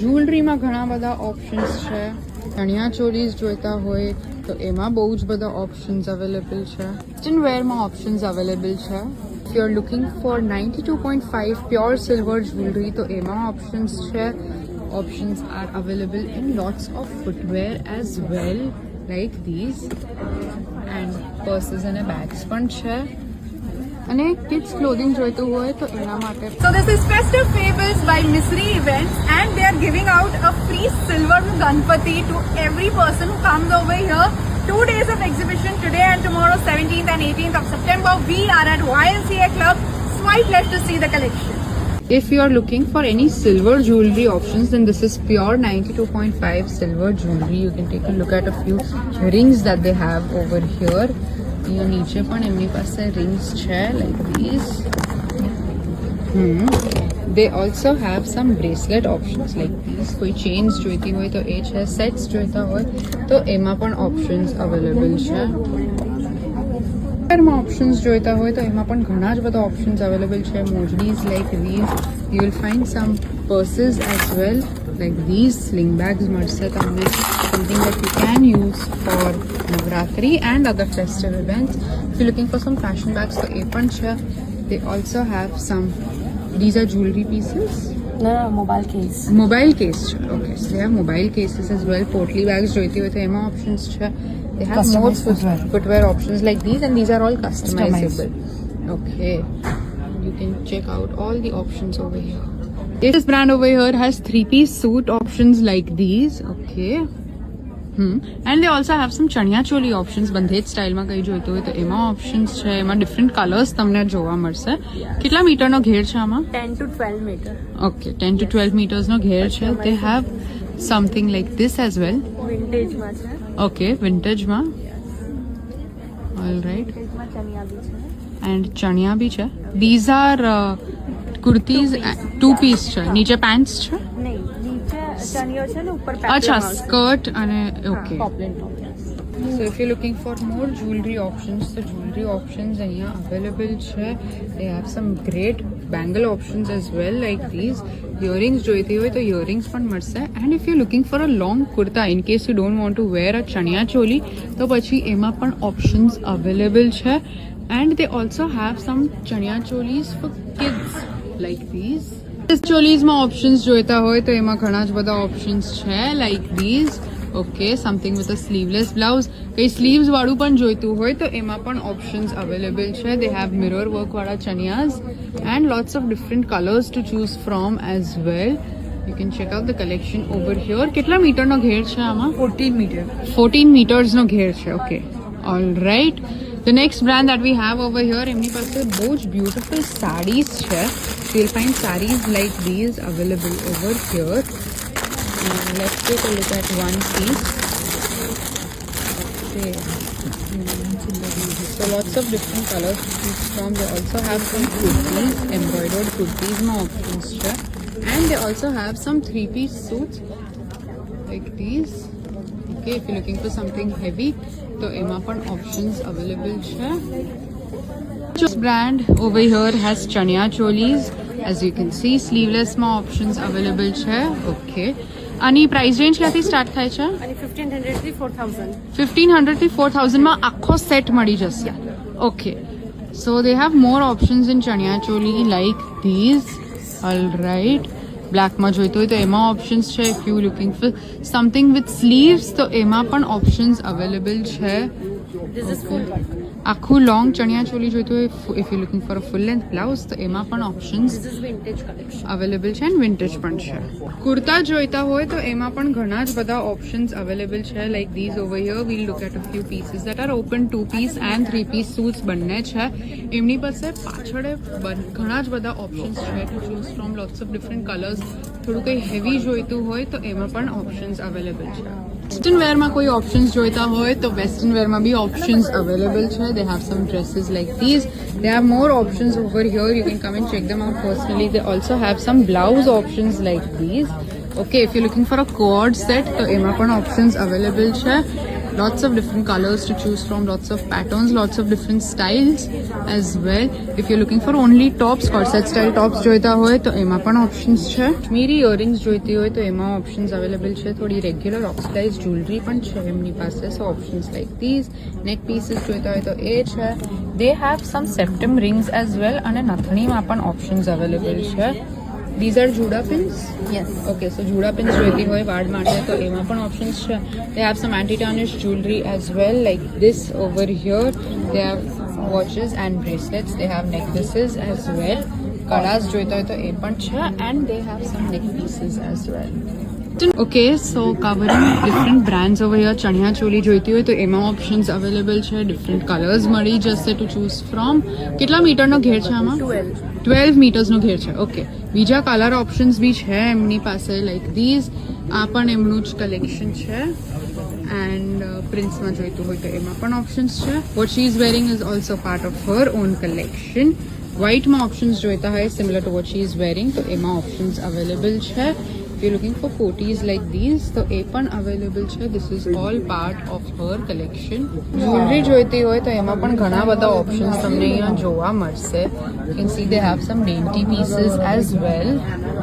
જ્વેલરીમાં ઘણા બધા ઓપ્શન્સ છે. ચણિયા ચોલીઝ જોઈતા હોય તો એમાં બહુ જ બધા ઓપ્શન્સ અવેલેબલ છે. વેસ્ટર્ન વેરમાં ઓપ્શન્સ અવેલેબલ છે. If you are looking for 92.5 pure silver jewelry તો એમાં ઓપ્શન્સ છે. Options are available in lots of footwear as well, like these, and purses and bags પણ છે. અને કિડ્સ ક્લોથિંગ જોઈતું હોય તો એના માટે. So this is Festive Fables by Misri Events, and they are giving out a free silver Ganpati to every person who comes over here. 2 days of exhibition, today and tomorrow, 17th and 18th of September. We are at YMCA Club. Swipe left to see the collection. If you are looking for any silver jewelry options, then this is pure 92.5 silver jewelry. You can take a look at a few rings that they have over here. અહીંયા નીચે પણ એમની પાસે rings છે, like these. They also have some bracelet options like these. કોઈ chains જોઈતી હોય તો એ છે, sets જોઈતા હોય તો એમાં પણ options available છે. માં ઓપ્શન્સ જોઈતા હોય તો એમાં પણ ઘણા જ બધા ઓપ્શન્સ અવેલેબલ છે. મોજડીઝ like these. You will find some purses as well, like these. Sling bags મળશે તમને, something that you can use for Navratri and other festive events. If you're looking for some fashion bags તો એ પણ છે. They also have some, these are jewelry pieces. No, mobile case. Mobile case છે. Okay, so they have mobile cases as well. Portly bags જોઈતી હોય તો એમાં options છે. They have more footwear options like these, and these are all customizable. Okay, you can check out all the options over here. This brand over here has 3-piece suit options like these. Okay. And they also have some chaniya choli options. Bandhej સ્ટાઇલમાં કઈ જોઈતું હોય તો એમાં options છે. એમાં different colours તમને જોવા મળશે. કેટલા મીટરનો ઘેર છે આમાં? 10 to 12 meter. Okay, 10 to 12 meters નો ઘેર છે. They have something like this as well. Vintage માં છે. Okay, vintage માં. All right. માં ચણિયા બી છે. And chaniya bhi છે. These are kurtis, 2-piece છે. નીચે pants છે. નહીં, નીચે ચણિયો છે ને ઉપર પેટર્ન. અચ્છા, skirt અને okay. પોપ્લિન top. So if you're looking for more jewelry options, the jewelry options અહીંયા available છે. They have some great bangle options as well, like these. Earrings જોઈતી હોય તો earrings પણ મળશે. And if you're looking for a long kurta, in case you don't want to wear a chaniya choli, તો પછી એમાં પણ options available છે. And they also have some chaniya cholis for kids, like these. ચોલીઝમાં options જોઈતા હોય તો એમાં ઘણા જ બધા ઓપ્શન્સ છે, like these. Okay, something with a sleeveless blouse. કઈ સ્લીવ્સ વાળું પણ જોઈતું હોય તો એમાં પણ ઓપ્શન્સ અવેલેબલ છે. They have mirror work વાળા ચનિયાસ and lots of different colors to choose from as well. You can check out the collection over here. કેટલા મીટરનો ઘેર છે આમાં? 14 meter. 14 મીટર્સનો ઘેર છે. Okay, all right. The next brand that we have over here, એમની પાસે બહુ જ beautiful sarees છે. You'll find sarees like these available over here. Let's take a look at one piece. Okay. So lots of different colors to choose from. They also have some kurtis, embroidered kurtis માં options છે. And they also have some 3-piece suits like these. Okay, if you're looking for something heavy, તો એમાં પણ options available છે. This brand over here has chaniya cholis. As you can see, sleeveless માં options available છે. Okay. આની price range ક્યાંથી start થાય છે? અને 1500 થી 4000. 1500 થી 4000 માં આખો સેટ મળી જશે. Okay, so they have more options in chaniya choli like these. All right. બ્લેકમાં જોઈતું હોય તો એમાં ઓપ્શન્સ છે. If you looking for something with sleeves તો એમાં પણ ઓપ્શન્સ અવેલેબલ છે. This is full. આખું લોંગ ચણિયા ચોલી જોઈતું હોય, if you looking for a full length blouse તો એમાં પણ options This is vintage collection. Available છે અને વિન્ટેજ પણ છે. કુર્તા જોઈતા હોય તો એમાં પણ ઘણા જ બધા ઓપ્શન્સ અવેલેબલ છે. Like these over here will look at a few pieces that are open 2-piece and 3-piece suits બંને છે. એમની પાસે પાછળ ઘણા જ બધા ઓપ્શન્સ છે two choose from. Lots of different colours. થોડું કંઈ હેવી જોઈતું હોય તો એમાં પણ ઓપ્શન્સ અવેલેબલ છે. વેસ્ટર્ન વેરમાં કોઈ ઓપ્શન્સ જોઈતા હોય તો વેસ્ટર્ન વેરમાં બી ઓપ્શન્સ અવેલેબલ છે. They have some dresses like these. They have more options over here. You can come and check them out personally. They also have some blouse options like these. Okay, if you're looking for a cord set, તો એમાં પણ options available છે. lots of different colors to choose from, lots of patterns, lots of different styles as well. If you're looking for only tops, corset style tops જોઈતા હોય તો એમાં પણ options છે. કાશ્મીરી ઇયરિંગ્સ જોઈતી હોય તો એમાં ઓપ્શન્સ અવેલેબલ છે. થોડી રેગ્યુલર ઓક્સિડાઇઝ જ્વેલરી પણ છે એમની પાસે. So options like these. Neck pieces જોઈતા હોય તો એ છે. They have some septum rings as well અને નથણીમાં પણ ઓપ્શન્સ અવેલેબલ છે. These are Juda pins? Yes. Okay, so Juda pins જોઈતી હોય વાળ માટે તો એમાં પણ ઓપ્શન્સ છે. They have some anti-tarnish jewelry as well, like this over here. They have watches and bracelets. They have necklaces as well. કળાસ જોઈતા હોય તો એ પણ છે. And they have some neck pieces as well. Okay, so covering different brands over here. ચણિયા ચોલી જોઈતી હોય તો એમાં options available છે. ડિફરન્ટ કલર્સ મળી જશે ટુ ચૂઝ ફ્રોમ. કેટલા મીટરનો ઘેર છે આમાં? 12 મીટર્સનો ઘેર છે. ઓકે, બીજા કલર ઓપ્શન્સ બી છે એમની પાસે, લાઈક ધીઝ. આ પણ એમનું જ કલેક્શન છે. એન્ડ પ્રિન્સમાં જોઈતું હોય તો એમાં પણ ઓપ્શન્સ છે. What she is wearing is also part of her own collection. વ્હાઇટમાં ઓપ્શન્સ જોઈતા હોય similar to what she is wearing તો એમાં ઓપ્શન્સ અવેલેબલ છે. If you're looking for coaties like these, તો એ પણ અવેલેબલ છે. This is all part of her collection. Jewellery જોઈતી હોય તો એમાં પણ ઘણા બધા ઓપ્શન્સ તમને અહીંયા જોવા મળશે. You can see they have some dainty pieces as well,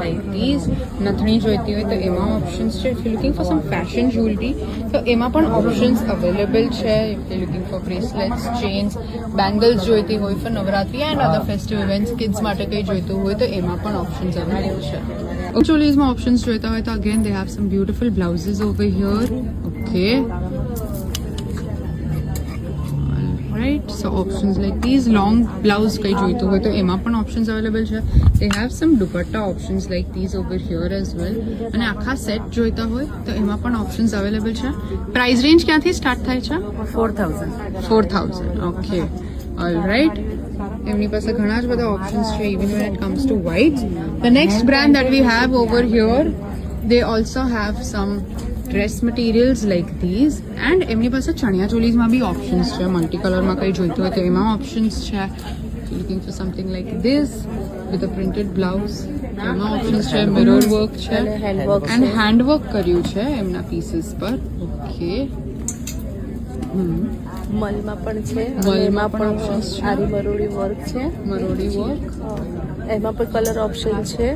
like these. નથણી જોઈતી હોય તો એમાં ઓપ્શન્સ છે. If you're looking for some fashion jewelry, તો એમાં પણ ઓપ્શન્સ અવેલેબલ છે. If you're looking for bracelets, chains, bangles જોઈતી હોય for Navratri and other festive events, kids માટે કંઈ જોઈતું હોય તો એમાં પણ ઓપ્શન્સ અવેલેબલ છે. ચોલીઝમાં ઓપ્શન્સ જોઈતા હોય તો again they have some beautiful blouses over here. Okay. Alright, so options like these. Long blouse કંઈ જોઈતું હોય તો એમાં પણ ઓપ્શન્સ અવેલેબલ છે. They have some dupatta options like these over here as well. અને આખા સેટ જોઈતા હોય તો એમાં પણ ઓપ્શન્સ અવેલેબલ છે. પ્રાઇસ રેન્જ ક્યાંથી સ્ટાર્ટ થાય છે? 4,000. Okay, alright. એમની પાસે ઘણા જ બધા ઓપ્શન્સ છે even when it comes to whites. The next brand that we have over here, they also have some dress materials like these. And એમની પાસે ચણિયા ચોલીઝમાં બી ઓપ્શન્સ છે. મલ્ટી કલરમાં કંઈ જોઈતું હોય તો એમાં ઓપ્શન્સ છે. Looking for something like this with a printed blouse, એમાં ઓપ્શન્સ છે. મિરર વર્ક છે એન્ડ હેન્ડવર્ક કર્યું છે એમના પીસીસ પર. ઓકે, મલમાં પણ છે. મલમાં પણ ઓપ્શન્સ છે. આરી મરોડી વર્ક છે. મરોડી વર્ક. એમાં પણ કલર ઓપ્શન છે.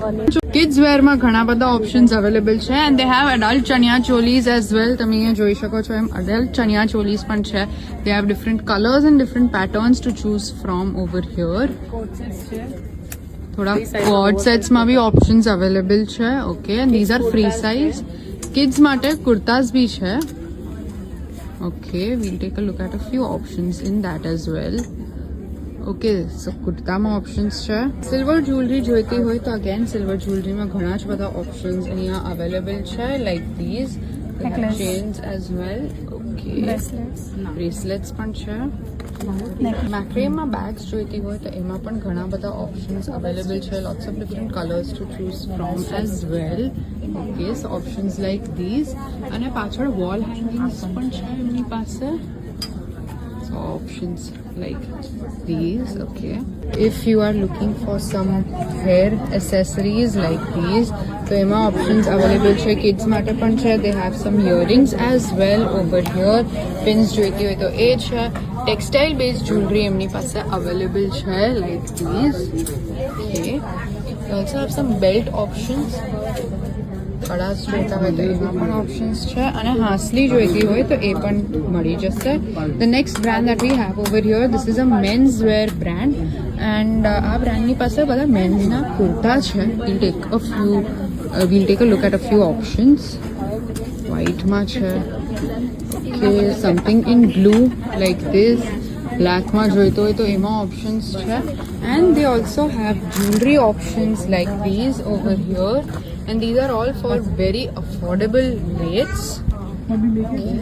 અને કિડ્સ વેરમાં ઘણા બધા ઓપ્શન્સ અવેલેબલ છે. And they have adult chaniya cholis as well. તમે અહીંયા જોઈ શકો છો એમ એડલ્ટ ચણિયા ચોલીઝ પણ છે. They have different colours and different patterns two choose from over here. થોડા કોડ સેટ્સમાં બી ઓપ્શન્સ અવેલેબલ છે. Okay, and these are free size. Kids માટે કુર્તાઝ બી છે. Okay, we'll take a look at a few options in that as well. Okay, so કુર્તામાં options છે. Silver jewellery જોઈતી હોય તો again silver જ્વેલરીમાં ઘણા જ બધા ઓપ્શન્સ અહીંયા અવેલેબલ છે. Like these chains as well. Okay, bracelets પણ છે. મેક્રેમાં બેગ્સ જોઈતી હોય તો એમાં પણ ઘણા બધા ઓપ્શન્સ અવેલેબલ છે. Lots of different colours to choose from as well. Okay, so options like these. અને પાછળ વોલ હેંગિંગ્સ પણ છે એમની પાસે. So options like these. Okay, if you are looking for some hair accessories like these, તો એમાં options available છે. Kids માટે પણ છે. They have some earrings as well over here. Pins જોઈતી હોય તો એ છે. ટેક્સટાઇલ બેઝડ જ્વેલરી એમની પાસે અવેલેબલ છે like these. Okay, they also have some belt options. કળાસ જોઈતા હોય તો એમાં પણ ઓપ્શન્સ છે. અને હાસલી જોઈતી હોય તો એ પણ મળી જશે. The next brand that we have over here, this is a men's wear brand. And આ બ્રાન્ડની પાસે બધા મેન્સના કુર્તા છે. We'll take a look at a few options. વ્હાઇટમાં છે. Okay, something in blue like this. બ્લેકમાં જોઈતો હોય તો એમાં ઓપ્શન્સ છે. And they also have jewellery options like these over here. And these are all for very affordable rates. Okay.